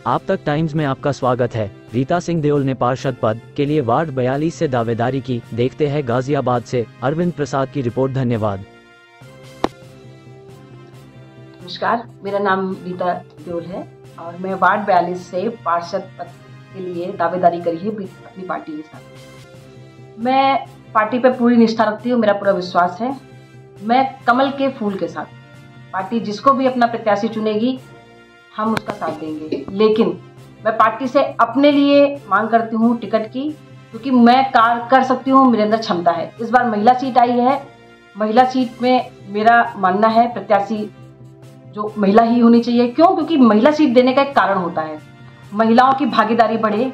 आप तक टाइम्स में आपका स्वागत है। रीता सिंह देओल ने पार्षद पद के लिए वार्ड 42 से दावेदारी की। देखते हैं गाजियाबाद से अरविंद प्रसाद की रिपोर्ट। धन्यवाद। नमस्कार, मेरा नाम रीता देओल है और मैं वार्ड 42 से पार्षद पद के लिए दावेदारी करी है अपनी पार्टी के साथ। मैं पार्टी पे पूरी निष्ठा रखती हूँ, मेरा पूरा विश्वास है। मैं कमल के फूल के साथ, पार्टी जिसको भी अपना प्रत्याशी चुनेगी हम उसका साथ देंगे, लेकिन मैं पार्टी से अपने लिए मांग करती हूँ टिकट की, क्योंकि मैं कार्य कर सकती हूँ, मेरे अंदर क्षमता है। इस बार महिला सीट आई है, महिला सीट में मेरा मानना है प्रत्याशी जो महिला ही होनी चाहिए। क्यों? क्योंकि महिला सीट देने का एक कारण होता है, महिलाओं की भागीदारी बढ़े।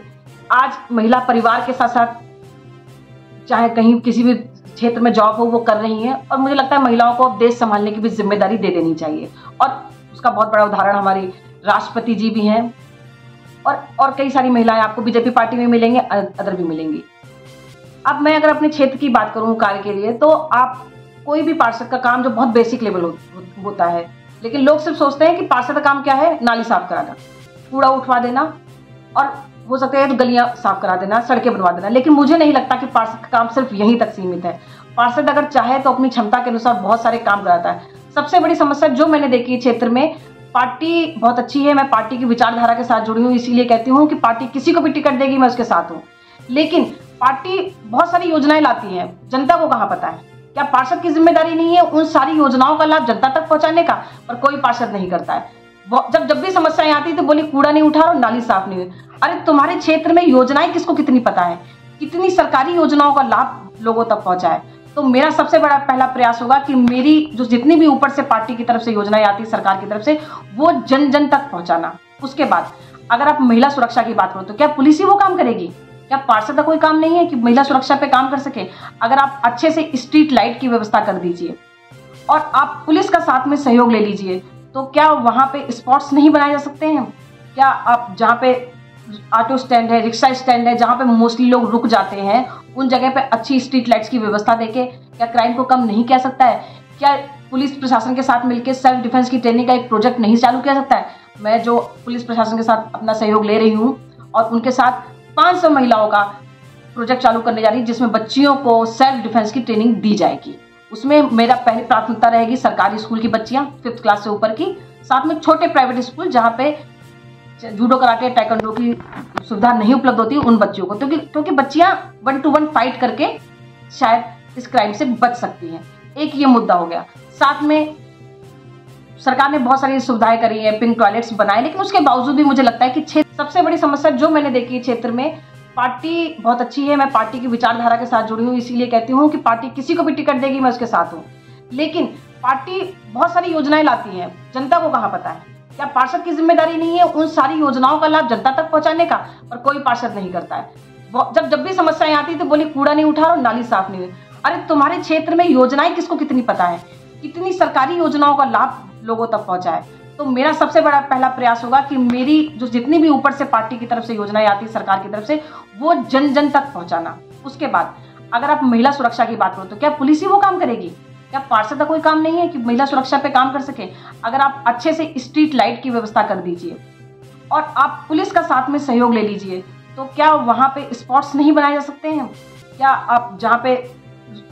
आज महिला परिवार के साथ साथ चाहे कहीं किसी भी क्षेत्र में जॉब हो वो कर रही हैं, और मुझे लगता है महिलाओं को अब देश संभालने की भी जिम्मेदारी दे देनी चाहिए। और उसका बहुत बड़ा उदाहरण हमारी राष्ट्रपति जी भी हैं, और कई सारी महिलाएं आपको बीजेपी पार्टी में मिलेंगे, अदर भी मिलेंगी। अब मैं अगर अपने क्षेत्र की बात करूं कार्य के लिए, तो आप कोई भी पार्षद का काम जो बहुत बेसिक लेवल होता है, लेकिन लोग सिर्फ सोचते हैं कि पार्षद का काम क्या है, नाली साफ कराना, कूड़ा उठवा देना, और हो सकता है तो गलियां साफ करा देना, सड़कें बनवा देना। लेकिन मुझे नहीं लगता कि पार्षद का काम सिर्फ यहीं तक सीमित है। पार्षद अगर चाहे तो अपनी क्षमता के अनुसार बहुत सारे काम कराता है। सबसे बड़ी समस्या जो मैंने देखी क्षेत्र में, पार्टी बहुत अच्छी है, मैं पार्टी की विचारधारा के साथ जुड़ी हूँ, इसीलिए कहती हूँ कि पार्टी किसी को भी टिकट देगी मैं उसके साथ हूँ। लेकिन पार्टी बहुत सारी योजनाएं लाती है, जनता को कहाँ पता है? क्या पार्षद की जिम्मेदारी नहीं है उन सारी योजनाओं का लाभ जनता तक पहुंचाने का? पर कोई पार्षद नहीं करता है। जब भी समस्याएं आती तो बोली कूड़ा नहीं उठा और नाली साफ नहीं हुई। अरे तुम्हारे क्षेत्र में योजनाएं किसको कितनी पता है, कितनी सरकारी योजनाओं का लाभ लोगों तक पहुंचा है? तो मेरा सबसे बड़ा पहला प्रयास होगा कि मेरी जो जितनी भी ऊपर से पार्टी की तरफ से योजनाएं आती है सरकार की तरफ से, वो जन जन तक पहुंचाना। उसके बाद अगर आप महिला सुरक्षा की बात करो तो क्या पुलिस ही वो काम करेगी? क्या पार्षद का कोई काम नहीं है कि महिला सुरक्षा पे काम कर सके? अगर आप अच्छे से स्ट्रीट लाइट की व्यवस्था कर दीजिए और आप पुलिस का साथ में सहयोग ले लीजिए, तो क्या वहां पे स्पॉट्स नहीं बनाए जा सकते हैं? क्या आप जहाँ पे ऑटो स्टैंड है, रिक्शा स्टैंड है, जहाँ पे मोस्टली लोग रुक जाते हैं, उन जगह पे अच्छी स्ट्रीट लाइट्स की व्यवस्था देके क्या क्राइम को कम नहीं किया सकता है? क्या पुलिस प्रशासन के साथ मिलकर सेल्फ डिफेंस की ट्रेनिंग का एक प्रोजेक्ट नहीं चालू किया सकता है? मैं जो पुलिस प्रशासन के साथ अपना सहयोग ले रही हूँ और उनके साथ 500 महिलाओं का प्रोजेक्ट चालू करने जा रही है, जिसमें बच्चियों को सेल्फ डिफेंस की ट्रेनिंग दी जाएगी। उसमें मेरा पहली प्राथमिकता रहेगी सरकारी स्कूल की बच्चियां 5th क्लास से ऊपर की, साथ में छोटे प्राइवेट स्कूल जहाँ पे जूडो कराटे टाइकोंडो की सुविधा नहीं उपलब्ध होती उन बच्चियों को, क्योंकि बच्चियां 1-to-1 फाइट करके शायद इस क्राइम से बच सकती हैं। एक ये मुद्दा हो गया। साथ में सरकार ने बहुत सारी सुविधाएं करी है, पिंक टॉयलेट्स बनाए, लेकिन उसके बावजूद भी मुझे लगता है कि सबसे बड़ी समस्या जो मैंने देखी है क्षेत्र में, पार्टी बहुत अच्छी है, मैं पार्टी की विचारधारा के साथ जुड़ी हूँ, इसीलिए कहती हूँ कि पार्टी किसी को भी टिकट देगी मैं उसके साथ हूँ। लेकिन पार्टी बहुत सारी योजनाएं लाती है, जनता को कहाँ पता है? क्या पार्षद की जिम्मेदारी नहीं है उन सारी योजनाओं का लाभ जनता तक पहुंचाने का? पर कोई पार्षद नहीं करता है। जब भी समस्याएं आती तो बोली कूड़ा नहीं उठा और नाली साफ नहीं हुई। अरे तुम्हारे क्षेत्र में योजनाएं किसको कितनी पता है, कितनी सरकारी योजनाओं का लाभ लोगों तक पहुंचा है? तो मेरा सबसे बड़ा पहला प्रयास होगा कि मेरी जो जितनी भी ऊपर से पार्टी की तरफ से योजनाएं आती है सरकार की तरफ से, वो जन जन तक पहुंचाना। उसके बाद अगर आप महिला सुरक्षा की बात करो तो क्या पुलिस ही वो काम करेगी? क्या पार्षद का कोई काम नहीं है कि महिला सुरक्षा पे काम कर सके? अगर आप अच्छे से स्ट्रीट लाइट की व्यवस्था कर दीजिए और आप पुलिस का साथ में सहयोग ले लीजिए, तो क्या वहां पे स्पॉट्स नहीं बनाए जा सकते हैं? क्या आप जहाँ पे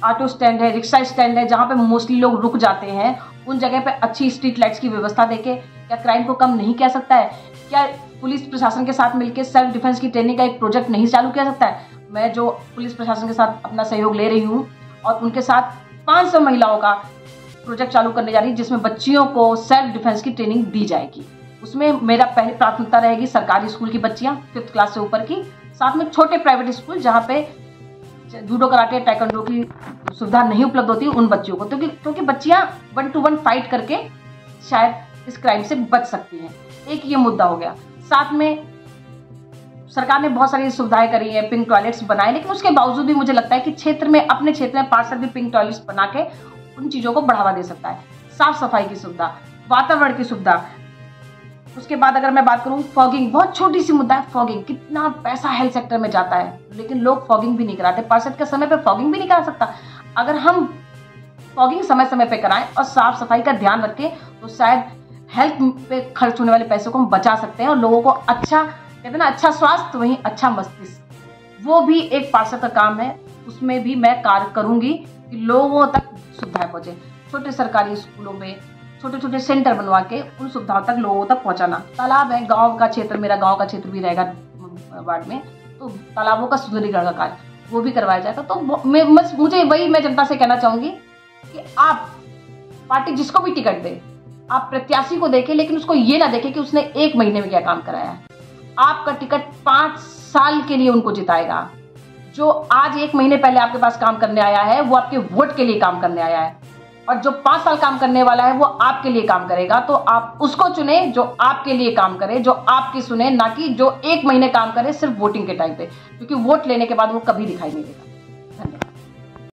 ऑटो स्टैंड है, रिक्शा स्टैंड है, जहाँ पे मोस्टली लोग रुक जाते हैं, उन जगह पे अच्छी स्ट्रीट लाइट्स की व्यवस्था देके क्या क्राइम को कम नहीं किया सकता है? क्या पुलिस प्रशासन के साथ मिलकर सेल्फ डिफेंस की ट्रेनिंग का एक प्रोजेक्ट नहीं चालू किया सकता है? मैं जो पुलिस प्रशासन के साथ अपना सहयोग ले रही हूँ और उनके साथ 500 महिलाओं का प्रोजेक्ट चालू करने जा रही है, जिसमें बच्चियों को सेल्फ डिफेंस की ट्रेनिंग दी जाएगी। उसमें मेरा पहली प्राथमिकता रहेगी सरकारी स्कूल की बच्चियां 5th क्लास से ऊपर की, साथ में छोटे प्राइवेट स्कूल जहाँ पे जूडो कराटे टाइकोंडो की सुविधा नहीं उपलब्ध होती उन बच्चियों को, क्योंकि बच्चियां 1-to-1 फाइट करके शायद इस क्राइम से बच सकती हैं। एक ये मुद्दा हो गया। साथ में सरकार ने बहुत सारी सुविधाएं करी है, पिंक टॉयलेट्स बनाए, लेकिन उसके बावजूद भी मुझे लगता है कि अपने क्षेत्र में पार्षद भी पिंक टॉयलेट्स बना के उन चीजों को बढ़ावा दे सकता है। साफ सफाई की सुविधा, वातावरण की सुविधा। उसके बाद अगर मैं बात करूं फॉगिंग, बहुत छोटी सी मुद्दा है फॉगिंग। कितना पैसा हेल्थ सेक्टर में जाता है, लेकिन लोग फॉगिंग भी नहीं कराते। पार्षद के समय पे फॉगिंग भी नहीं करा सकता। अगर हम फॉगिंग समय समय पे कराएं और साफ सफाई का ध्यान रखें तो शायद हेल्थ पे खर्च होने वाले पैसों को हम बचा सकते हैं और लोगों को अच्छा, कहते हैं ना, अच्छा स्वास्थ्य वहीं अच्छा मस्तिष्क, वो भी एक पार्षद का काम है। उसमें भी मैं कार्य करूंगी कि लोगों तक सुविधाएं पहुंचे। छोटे सरकारी स्कूलों में छोटे छोटे सेंटर बनवा के उन सुविधाओं तक लोगों तक पहुंचाना। तालाब है, गांव का क्षेत्र, मेरा गांव का क्षेत्र भी रहेगा वार्ड में, तो तालाबों का सुदृढ़ीकरण का कार्य वो भी करवाया जाएगा। तो मुझे वही मैं जनता से कहना चाहूंगी कि आप पार्टी जिसको भी टिकट दे, आप प्रत्याशी को देखें, लेकिन उसको ये ना देखें कि उसने 1 महीने में क्या काम कराया है। आपका टिकट 5 साल के लिए उनको जिताएगा। जो आज 1 महीने पहले आपके पास काम करने आया है वो आपके वोट के लिए काम करने आया है, और जो 5 साल काम करने वाला है वो आपके लिए काम करेगा। तो आप उसको चुने जो आपके लिए काम करे, जो आपकी सुने, ना कि जो 1 महीने काम करे सिर्फ वोटिंग के टाइम पे, क्योंकि वोट लेने के बाद वो कभी दिखाई नहीं देगा। धन्यवाद।